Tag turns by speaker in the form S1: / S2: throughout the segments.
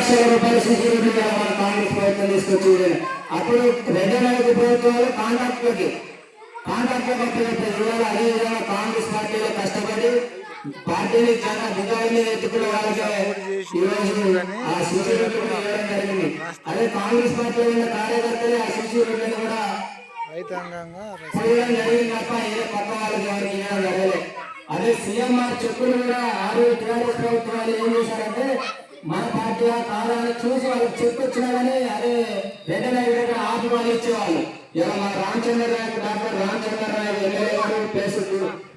S1: లక్షల రూపాయలు సీసీ రోడ్లు మన కాంగ్రెస్ ప్రభుత్వం తీసుకొచ్చి అప్పుడు 2004 ప్రభుత్వాలు కాంట్రాక్టులకి ఇవాళ అదే విధంగా కాంగ్రెస్ పార్టీలో కష్టపడి పార్టీని చాలా దిగాలని ఎత్తుకున్న వాళ్ళకే ఈరోజు ఆ సీసీ రోడ్లు ఇవ్వడం జరిగింది. అదే కాంగ్రెస్ పార్టీలో ఉన్న కార్యకర్తలే ఆ సీసీ రోడ్లను కూడా చేయడం జరిగింది తప్ప ఏ పక్క వాళ్ళకి ఎవరికి ఇవ్వడం జరగలేదు. అదే సీఎంఆర్ చెప్పులు కూడా టీఆర్ఎస్ ప్రభుత్వాలు ఏం చేశారంటే మన పార్టీ కాదని చూసి వాళ్ళకి చెప్పు వచ్చినా కానీ అదే 2005 ఆపి వాళ్ళు ఇచ్చేవాళ్ళు. ఇలా మన రామచంద్రరావు డాక్టర్ రామచంద్రరావు ఎమ్మెల్యే గారు ప్లస్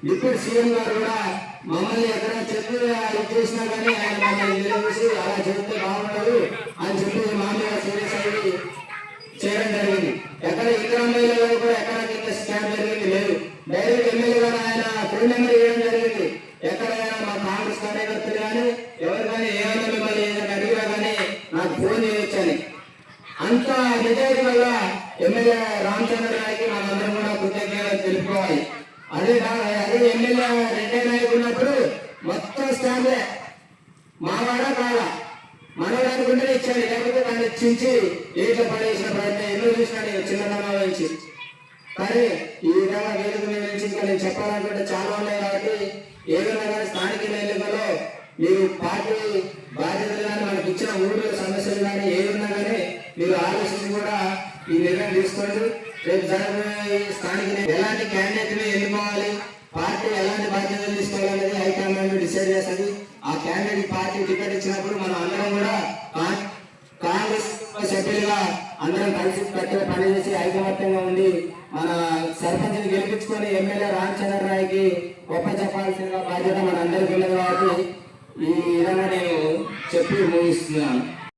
S1: డిప్యూటీ సీఎం గారు కూడా మమ్మల్ని ఎక్కడైనా చెప్పి ఇది చేసినా కానీ ఆయన మమ్మల్ని నిలదీసి అలా చెప్తే బాగుండదు అని చెప్పి మా మీద సీరియస్ అయ్యి చేయడం జరిగింది. ఎక్కడ ఇతర ఎమ్మెల్యేలు కూడా ఎక్కడ కింద స్కామ్ జరిగింది లేదు. డైరెక్ట్ ఎమ్మెల్యే గారు ఆయన ఫోన్ నెంబర్ ఇవ్వడం జరిగింది. ఎక్కడైనా మా కాంగ్రెస్ కార్యకర్తలు కానీ ఎవరు కానీ ఏమైనా మిమ్మల్ని ఏదైనా అడిగినా కానీ నాకు ఫోన్ చేయొచ్చని అంత నిజాయితీ వల్ల ఎమ్మెల్యే రామచంద్రరావుకి మనందరం కూడా కృతజ్ఞతలు తెలుపుకోవాలి. అదే ఎమ్మెల్యే రెడ్డి నాయకు ఉన్నప్పుడు మొత్తం స్టాండే మావాడ కాదా మనవాడు అనుకుంటేనే ఇచ్చాడు, లేకపోతే దాన్ని ఇచ్చించి ఏట్లో పడేసిన ప్రయత్నం ఎన్నో చూసినాడు చిన్నతనం నుంచి. కానీ ఈ విధంగా వేదిక మీద నుంచి ఇంకా నేను చెప్పాలనుకుంటే చాలా ఉన్నాయి కాబట్టి ఏదైనా కానీ స్థానిక ఎన్నికల్లో మీరు పార్టీ బాధ్యతలు కానీ మనకి ఇచ్చిన ఊళ్ళో సమస్యలు కానీ ఏదన్నా కానీ మీరు ఆలోచించి కూడా ఈ నిర్ణయం తీసుకోండి. రేపు జరగబోయే స్థానిక ఎలాంటి క్యాండిడేట్ ఎన్నుకోవాలి, పార్టీ ఎలాంటి బాధ్యతలు తీసుకోవాలనేది హైకమాండ్ డిసైడ్ చేస్తుంది. ఆ క్యాండిడేట్ పార్టీ టికెట్ ఇచ్చినప్పుడు మనం అందరం కూడా కాంగ్రెస్ సభ్యులుగా అందరం కలిసి కట్టుగా పనిచేసి ఐకమత్యంగా ఉండి మన సర్పంచ్ని గెలిపించుకొని ఎమ్మెల్యే రామచంద్రరావుకి గొప్ప చెప్పాల్సిన బాధ్యత మన అందరికీ ఉన్నది కాబట్టి ఈ విధంగా నేను చెప్పి ముగిస్తున్నాను.